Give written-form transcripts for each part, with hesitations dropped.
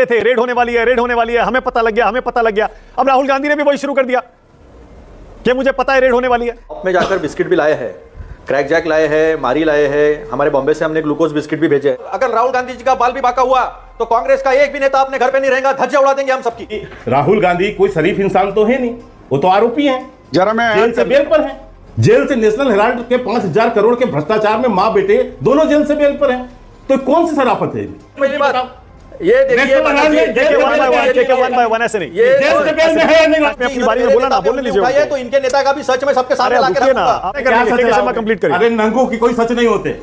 थे रेड होने वाली है, रेड होने वाली है, हमें पता लग गया, हमें पता लग गया। अब राहुल गांधी ने भी वही शुरू कर दिया कि मुझे पता है रेड होने वाली है। में जाकर बिस्किट भी लाए हैं, क्रैक जैक लाए हैं, मारी लाए हैं, हमारे बॉम्बे से हमने ग्लूकोज बिस्किट भी भेजे। अगर राहुल गांधी जी का बाल भी बांका हुआ तो कांग्रेस का एक भी नेता अपने घर पे नहीं रहेगा, धज्जियां उड़ा देंगे हम सबकी। राहुल गांधी कोई शरीफ इंसान तो है नहीं, वो तो आरोपी हैं, जरा मैं जेल से बेल पर हैं। जेल से नेशनल हेराल्ड के 5,000 करोड़ के भ्रष्टाचार में मां बेटे दोनों जेल से बेल पर हैं, तो कौन सी शराफत है? पहली बात ये देखिए, तो इनके नेता का भी सच में सबके सामने लाके रखूंगा। कंप्लीट करिए। अरे नंगों की कोई सच नहीं होते,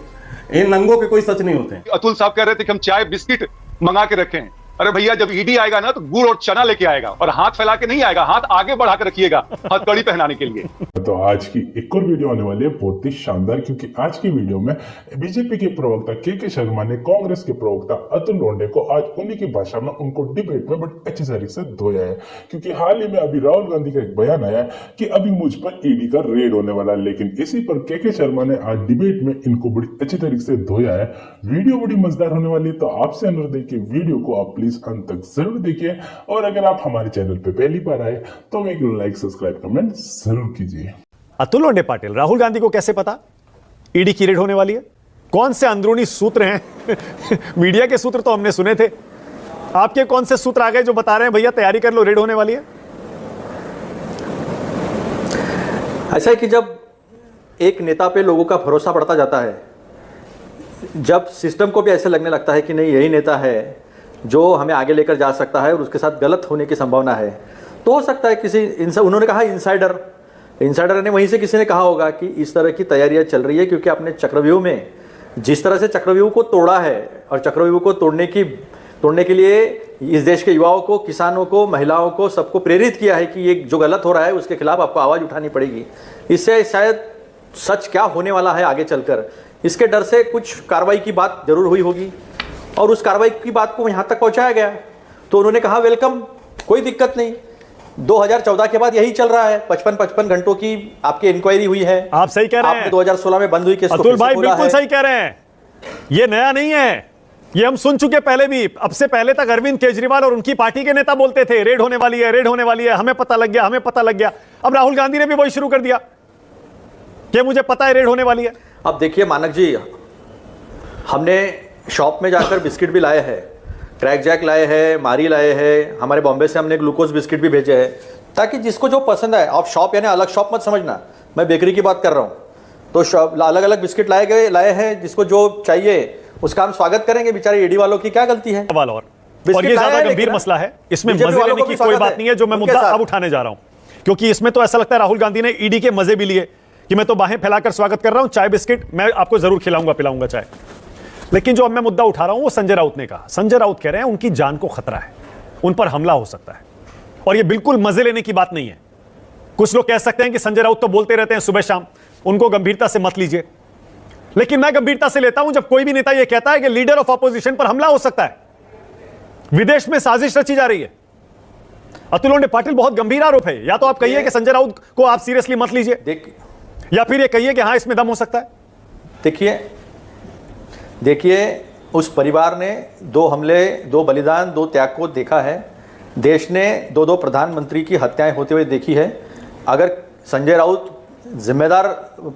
इन नंगों के कोई सच नहीं होते। अतुल साहब कह रहे थे कि हम चाय बिस्किट मंगा के रखें। अरे भैया, जब ईडी आएगा ना तो गुड़ और चना लेके आएगा, और हाथ फैला के नहीं आएगा, हाथ आगे बढ़ा के रखिएगा हथकड़ी पहनाने के लिए। तो आज की एक और वीडियो आने वाली है बहुत ही शानदार, क्योंकि आज की वीडियो में बीजेपी के प्रवक्ता के शर्मा ने कांग्रेस के प्रवक्ता अतुल लोंढे को आज उन्हीं की भाषा में उनको डिबेट में बड़ी अच्छी तरीके से धोया है। क्योंकि हाल ही में अभी राहुल गांधी का एक बयान आया है कि अभी मुझ पर ईडी का रेड होने वाला है, लेकिन इसी पर के शर्मा ने आज डिबेट में इनको बड़ी अच्छी तरीके से धोया है। वीडियो बड़ी मजेदार होने वाली है, तो आपसे अनुरोध है कि वीडियो को आप प्लीज अंत तक जरूर देखिए, और अगर आप हमारे चैनल पे पहली बार आए तो एक लाइक सब्सक्राइब कमेंट जरूर कीजिए। अतुल लोंढे पाटिल, राहुल गांधी को कैसे पता ईडी की रेड होने वाली है? कौन से अंदरूनी सूत्र हैं? मीडिया के सूत्र तो हमने सुने थे, आपके कौन से सूत्र आ गए जो बता रहे हैं भैया तैयारी कर लो, रेड होने वाली है? ऐसा है कि जब एक नेता पे लोगों का भरोसा बढ़ता जाता है, जब सिस्टम को भी ऐसे लगने लगता है कि नहीं यही नेता है जो हमें आगे लेकर जा सकता है और उसके साथ गलत होने की संभावना है, तो हो सकता है किसी उन्होंने कहा इनसाइडर ने वहीं से किसी ने कहा होगा कि इस तरह की तैयारियां चल रही है, क्योंकि आपने चक्रव्यूह में जिस तरह से चक्रव्यूह को तोड़ा है, और चक्रव्यूह को तोड़ने के लिए इस देश के युवाओं को, किसानों को, महिलाओं को, सबको प्रेरित किया है कि ये जो गलत हो रहा है उसके खिलाफ आपको आवाज़ उठानी पड़ेगी। इससे शायद सच क्या होने वाला है आगे चलकर, इसके डर से कुछ कार्रवाई की बात जरूर हुई होगी, और उस कार्रवाई की बात को यहाँ तक पहुँचाया गया। तो उन्होंने कहा वेलकम, कोई दिक्कत नहीं। 2014 के बाद यही चल रहा है, 55 घंटों की आपकी इंक्वायरी हुई है। आप सही कह रहे हैं, 2016 में बंद हुई केस। अतुल भाई बिल्कुल सही कह रहे हैं, ये नया नहीं है, ये हम सुन चुके पहले भी। अब से पहले तक अरविंद केजरीवाल और उनकी पार्टी के नेता बोलते थे रेड होने वाली है, रेड होने वाली है, हमें पता लग गया, हमें पता लग गया। अब राहुल गांधी ने भी वही शुरू कर दिया कि मुझे पता है रेड होने वाली है। अब देखिए मानक जी, हमने शॉप में जाकर बिस्किट भी लाए हैं, क्रैक जैक लाए हैं, मारी लाए हैं, हमारे बॉम्बे से हमने ग्लूकोज बिस्किट भी भेजे हैं, ताकि जिसको जो पसंद है। आप शॉप यानी अलग शॉप मत समझना, मैं बेकरी की बात कर रहा हूँ। तो शॉप अलग अलग बिस्किट लाए हैं, जिसको जो चाहिए उसका हम स्वागत करेंगे। बेचारे ईडी वालों की क्या गलती है? और ये ज्यादा गंभीर मसला है, इसमें मजे लेने की कोई बात नहीं है, जो मैं मुद्दा अब उठाने जा रहा हूं, क्योंकि इसमें तो ऐसा लगता है राहुल गांधी ने ईडी के मजे भी लिए कि मैं तो बाहें फैलाकर स्वागत कर रहा हूं, चाय बिस्किट मैं आपको जरूर खिलाऊंगा, पिलाऊंगा चाय। लेकिन जो अब मैं मुद्दा उठा रहा हूं वो संजय राउत ने कहा। संजय राउत कह रहे हैं उनकी जान को खतरा है, उन पर हमला हो सकता है, और ये बिल्कुल मजे लेने की बात नहीं है। कुछ लोग कह सकते हैं कि संजय राउत तो बोलते रहते हैं सुबह शाम, उनको गंभीरता से मत लीजिए, लेकिन मैं गंभीरता से लेता हूं जब कोई भी नेता यह कहता है कि लीडर ऑफ ऑपोजिशन पर हमला हो सकता है, विदेश में साजिश रची जा रही है। अतुल लोंढे पाटिल, बहुत गंभीर आरोप है। या तो आप कहिए कि संजय राउत को आप सीरियसली मत लीजिए, या फिर ये कहिए कि हां इसमें दम हो सकता है। देखिए उस परिवार ने 2 हमले, 2 बलिदान, 2 त्याग को देखा है। देश ने 2 प्रधानमंत्री की हत्याएं होते हुए देखी है। अगर संजय राउत जिम्मेदार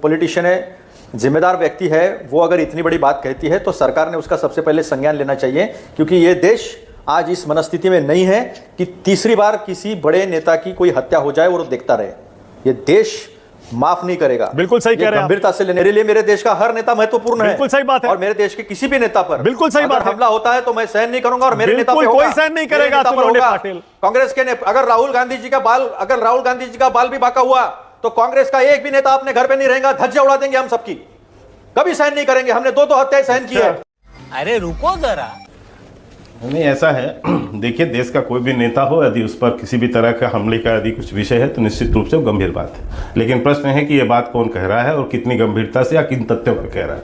पॉलिटिशियन है, जिम्मेदार व्यक्ति है, वो अगर इतनी बड़ी बात कहती है तो सरकार ने उसका सबसे पहले संज्ञान लेना चाहिए, क्योंकि ये देश आज इस मनस्थिति में नहीं है कि तीसरी बार किसी बड़े नेता की कोई हत्या हो जाए और देखता रहे। ये देश माफ नहीं करेगा। बिल्कुल सही कह रहे हैं, गंभीरता से लेने के लिए मेरे देश का हर नेता महत्वपूर्ण है। बिल्कुल सही बात है, और मेरे देश के किसी भी नेता पर बिल्कुल सही बात हमला होता है तो मैं सहन नहीं करूंगा, और मेरे नेता पे कोई सहन नहीं करेगा। कांग्रेस के अगर राहुल गांधी जी का बाल भी बांका हुआ तो कांग्रेस का एक भी नेता अपने घर पे नहीं रहेगा, धज्जियां उड़ा देंगे हम सबकी। कभी सहन नहीं करेंगे, हमने 2 हत्याएं सहन की है। अरे रुको जरा, नहीं ऐसा है, देखिए देश का कोई भी नेता हो, यदि उस पर किसी भी तरह का हमले का यदि कुछ विषय है तो निश्चित रूप से वो गंभीर बात है। लेकिन प्रश्न है कि ये बात कौन कह रहा है और कितनी गंभीरता से या किन तथ्यों पर कह रहा है,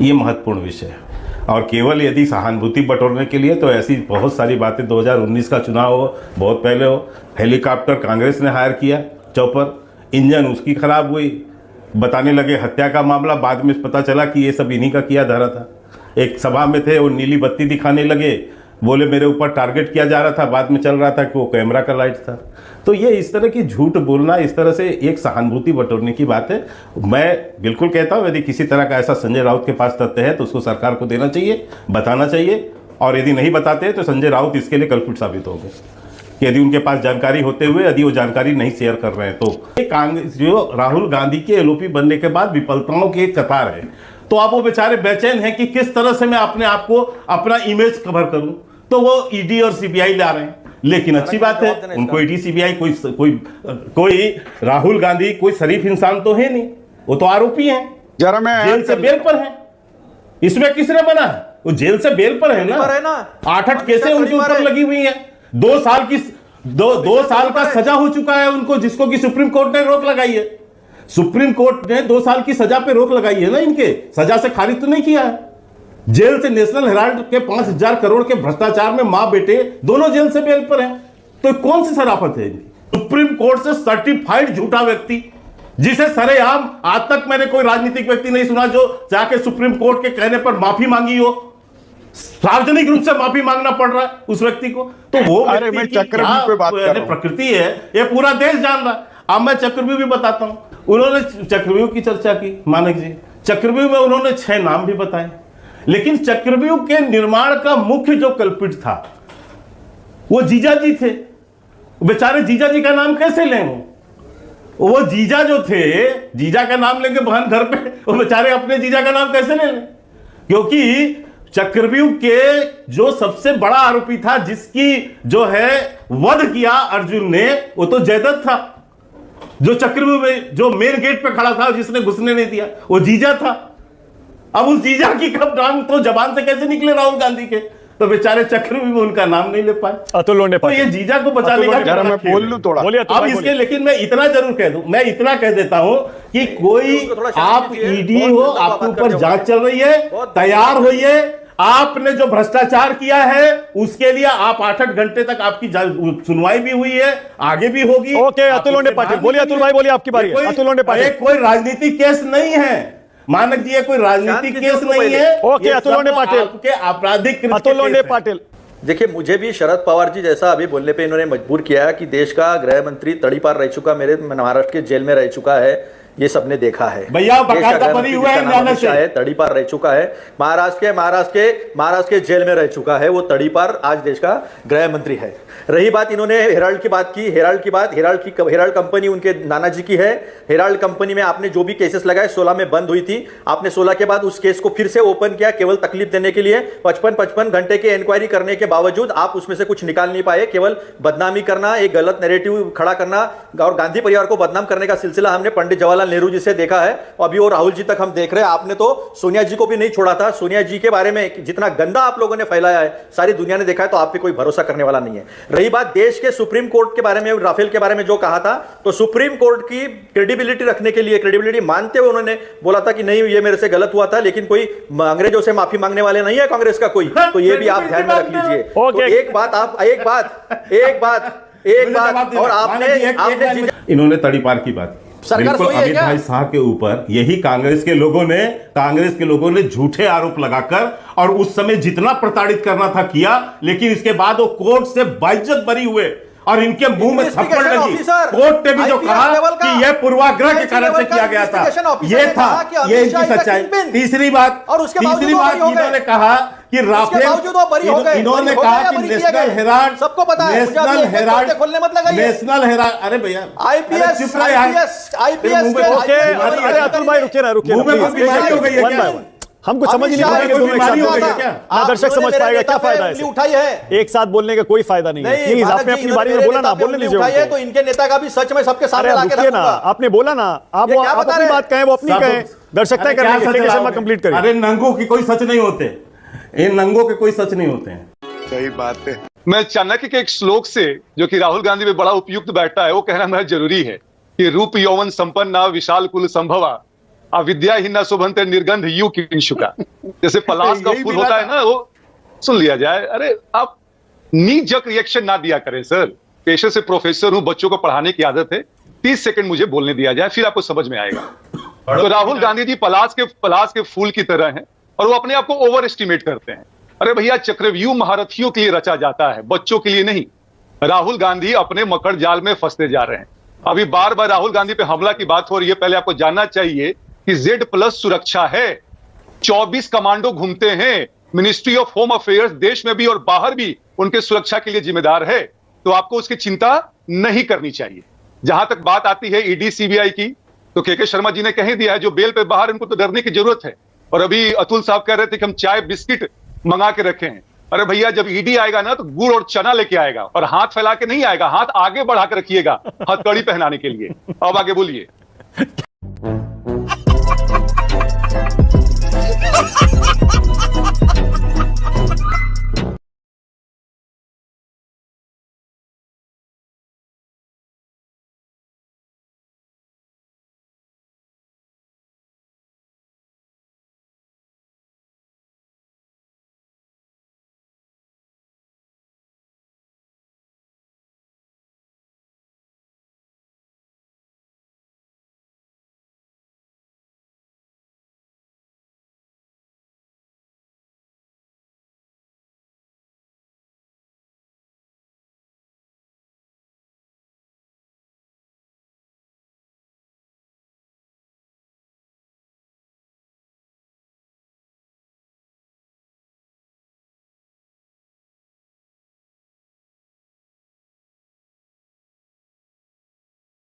ये महत्वपूर्ण विषय है। और केवल यदि सहानुभूति बटोरने के लिए तो ऐसी बहुत सारी बातें, 2019 का चुनाव हो, बहुत पहले हो, हेलीकॉप्टर कांग्रेस ने हायर किया, चौपर इंजन उसकी खराब हुई, बताने लगे हत्या का मामला, बाद में पता चला कि ये सब इन्हीं का किया धरा था। एक सभा में थे, वो नीली बत्ती दिखाने लगे, बोले मेरे ऊपर टारगेट किया जा रहा था, बाद में चल रहा था कि वो कैमरा का लाइट था। तो ये इस तरह की झूठ बोलना, इस तरह से एक सहानुभूति बटोरने की बात है। मैं बिल्कुल कहता हूँ यदि किसी तरह का ऐसा संजय राउत के पास तथ्य है तो उसको सरकार को देना चाहिए, बताना चाहिए, और यदि नहीं बताते हैं तो संजय राउत इसके लिए कल्पित साबित होंगे कि यदि उनके पास जानकारी होते हुए यदि वो जानकारी नहीं शेयर कर रहे हैं तो। कांग्रेस जो राहुल गांधी के एलओपी बनने के बाद विफलताओं की एक कतार है, तो आप वो बेचारे बेचैन हैं कि किस तरह से मैं अपने आप को, अपना इमेज कवर करूं, तो वो ईडी और सीबीआई ला रहे हैं। लेकिन अच्छी बात है, उनको ईडी सीबीआई कोई राहुल गांधी कोई शरीफ इंसान तो है नहीं, वो तो आरोपी हैं, जरा मैं जेल से बेल पर हैं। इसमें किसने बना है? वो जेल से बेल पर है ना। 8 केसें उनके ऊपर लगी हुई हैं, 2 साल का सजा हो चुका है उनको, जिसको कि सुप्रीम कोर्ट ने रोक लगाई है। सुप्रीम कोर्ट ने 2 साल की सजा पे रोक लगाई है ना, इनके सजा से खारिज तो नहीं किया है। जेल से नेशनल हेराल्ड के 5,000 करोड़ के भ्रष्टाचार में मां बेटे दोनों जेल से बेल पर हैं। तो कौन सी शराफत है इनकी? सुप्रीम कोर्ट से सर्टिफाइड झूठा व्यक्ति, जिसे सरेआम आज तक मैंने कोई राजनीतिक व्यक्ति नहीं सुना जो जाके सुप्रीम कोर्ट के कहने पर माफी मांगी हो, सार्वजनिक रूप से माफी मांगना पड़ रहा है उस व्यक्ति को। तो वो मैं चक्रव्यूह पे बात कर रहा हूं। प्रकृति है, ये पूरा देश जान रहा है। अब मैं चक्रव्यूह भी बताता हूं। उन्होंने चक्रव्यूह की चर्चा की, मानक जी, चक्रव्यूह में उन्होंने 6 नाम भी बताए, लेकिन चक्रव्यूह के निर्माण का मुख्य जो कल्पित था वो जीजा जी थे। बेचारे जीजा जी का नाम कैसे लें? वो जीजा जो थे, जीजा का नाम लेंगे बहन घर पे, वो बेचारे अपने जीजा का नाम कैसे ले लें? क्योंकि चक्रव्यूह के जो सबसे बड़ा आरोपी था, जिसकी जो है वध किया अर्जुन ने, वो तो जयदत्त था। जो चक्रव्यूह में जो मेन गेट पे खड़ा था, जिसने घुसने नहीं दिया, वो जीजा था। अब उस जीजा की कब नाम तो जबान से कैसे निकले राहुल गांधी के? तो बेचारे चक्रव्यूह में उनका नाम नहीं ले पाए। अतुल लोंढे तो ये जीजा को बचाने का जरा मैं बोल लूं थोड़ा। बोलिए अब इसके, लेकिन मैं इतना जरूर कह दूं, मैं इतना कह देता हूं कि कोई आप ईडी हो, आपके ऊपर जांच चल रही है, तैयार होइए। आपने जो भ्रष्टाचार किया है उसके लिए आप 8-8 घंटे तक आपकी सुनवाई भी हुई है, आगे भी होगी। ओके, अतुल लोंढे पाटिल बोलिए। अतुल भाई बोलिए, आपकी बारी है। अतुल लोंढे पाटिल, कोई राजनीतिक केस नहीं है मानक जी, ये कोई राजनीतिक केस नहीं है। ओके, अतुल लोंढे पाटिल, आपके आपराधिक अतुल लोंढे पाटिल। देखिए, मुझे भी शरद पवार जी जैसा अभी बोलने पे इन्होंने मजबूर किया है कि देश का गृह मंत्री तड़ीपार रह चुका, मेरे महाराष्ट्र के जेल में रह चुका है, ये सबने देखा है भैया। बकायदा बनी हुआ है, तड़ीपार रह चुका है, महाराष्ट्र के जेल में रह चुका है वो तड़ीपार, आज देश का गृह मंत्री है। रही बात, इन्होंने हेराल्ड की बात की, हेराल्ड कंपनी उनके नाना जी की है। हेराल्ड कंपनी में आपने जो भी केसेस लगाए 16 में बंद हुई थी, आपने 16 के बाद उस केस को फिर से ओपन किया केवल तकलीफ देने के लिए। 55 घंटे के इंक्वायरी करने के बावजूद आप उसमें से कुछ निकाल नहीं पाए, केवल बदनामी करना, एक गलत नैरेटिव खड़ा करना और गांधी परिवार को बदनाम करने का सिलसिला हमने पंडित जवाहरलाल नेहरू जी से देखा है, अभी और राहुल जी तक हम देख रहे हैं। आपने तो सोनिया जी को भी नहीं छोड़ा था। सोनिया जी के बारे में जितना गंदा आप लोगों ने फैलाया है सारी दुनिया ने देखा है, तो आप पे कोई भरोसा करने वाला नहीं है। रही बात देश के सुप्रीम कोर्ट के बारे में, राफेल के बारे में जो कहा था, तो सुप्रीम कोर्ट की क्रेडिबिलिटी रखने के लिए, क्रेडिबिलिटी मानते हुए उन्होंने बोला था कि नहीं ये मेरे से गलत हुआ था, लेकिन कोई अंग्रेजों से माफी मांगने वाले नहीं है कांग्रेस का कोई, तो ये भी आप ध्यान में रख लीजिए। तो एक बात और आपने इन्होंने तड़ीपार की बात की, बिल्कुल अमित भाई शाह के ऊपर यही कांग्रेस के लोगों ने झूठे आरोप लगाकर और उस समय जितना प्रताड़ित करना था किया, लेकिन इसके बाद वो कोर्ट से बाइज्जत बरी हुए और इनके मुंह में थप्पड़ लगी। कोर्ट ने भी जो कहा कि यह पूर्वाग्रह के कारण से किया गया था, ये था, ये इनकी सच्चाई। तीसरी बात इन्होंने कहा कि राफेल, इन्होंने कहा कि नेशनल हेराल्ड, सबको पता है, नेशनल हेराल्ड, अरे भैया आईपीएस, अरे अतुल भाई रुकिए, हमको समझ नहीं पाएगा, दर्शक समझ पाएगा क्या फायदा है उठाई है, एक साथ बोलने का कोई फायदा नहीं है। प्लीज आपने अपनी बारी में बोला ना, बोलने दीजिए। तो इनके नेता का भी सच में सबके सामने लाके रखूंगा। आपने बोला ना, आप अपनी बात कहें, वो अपनी कहें, दर्शक तय करेंगे, कंप्लीट करें। अरे नंगों की कोई सच नहीं होते, इन नंगों के कोई सच नहीं होते हैं। सही बात है। मैं चाणक्य के एक श्लोक से, जो कि राहुल गांधी में बड़ा उपयुक्त बैठता है, वो कहना मैं जरूरी है कि रूप यौवन संपन्ना विशाल कुल संभवा अविद्याहीना शोभन्ते निर्गंध यू किंशुका। जैसे पलाश का फूल होता है ना, वो सुन लिया जाए। अरे आप नी जक रिएक्शन ना दिया करें सर, पेशे से प्रोफेसर हूं, बच्चों को पढ़ाने की आदत है, 30 सेकंड मुझे बोलने दिया जाए, फिर आपको समझ में आएगा। तो राहुल गांधी जी पलाश के फूल की तरह हैं और वो अपने आप को ओवर एस्टिमेट करते हैं। अरे भैया, चक्रव्यूह महारथियों के लिए रचा जाता है, बच्चों के लिए नहीं। राहुल गांधी अपने मकड़ जाल में फंसते जा रहे हैं। अभी बार बार राहुल गांधी पे हमला की बात हो रही है। पहले आपको जानना चाहिए कि Z+ सुरक्षा है, 24 कमांडो घूमते हैं, मिनिस्ट्री ऑफ होम अफेयर्स देश में भी और बाहर भी उनके सुरक्षा के लिए जिम्मेदार है। तो आपको उसकी चिंता नहीं करनी चाहिए। जहां तक बात आती है ईडी सीबीआई की, तो के शर्मा जी ने कह दिया है, जो बेल पे बाहर, इनको तो डरने की जरूरत है। और अभी अतुल साहब कह रहे थे कि हम चाय बिस्किट मंगा के रखे हैं। अरे भैया, जब ईडी आएगा ना तो गुड़ और चना लेके आएगा, और हाथ फैला के नहीं आएगा, हाथ आगे बढ़ा के रखिएगा हथकड़ी पहनाने के लिए। अब आगे बोलिए।